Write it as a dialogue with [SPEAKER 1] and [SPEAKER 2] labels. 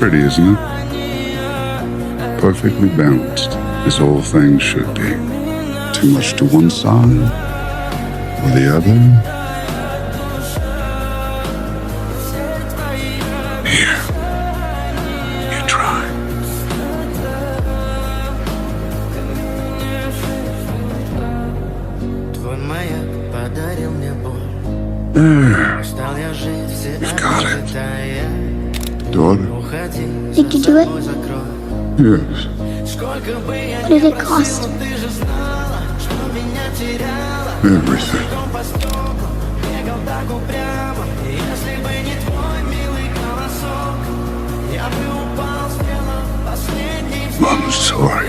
[SPEAKER 1] Pretty, isn't it? Perfectly balanced, as all things should be. Too much to one side or the other. Here, you try.
[SPEAKER 2] Твой маяк подарил мне боль.
[SPEAKER 1] There,
[SPEAKER 2] Устал я жить, все
[SPEAKER 1] you've got it.
[SPEAKER 2] отметая.
[SPEAKER 1] Daughter.
[SPEAKER 2] Уходи,
[SPEAKER 3] Did you do it?
[SPEAKER 2] закрой.
[SPEAKER 1] Yes.
[SPEAKER 2] Сколько бы я
[SPEAKER 3] What did it cost?
[SPEAKER 2] ты же знала, что меня теряла.
[SPEAKER 1] Everything.
[SPEAKER 2] По стеклам бегал так упрямо. И если бы не твой милый голосок, я бы упал, сделал последний
[SPEAKER 1] I'm sorry.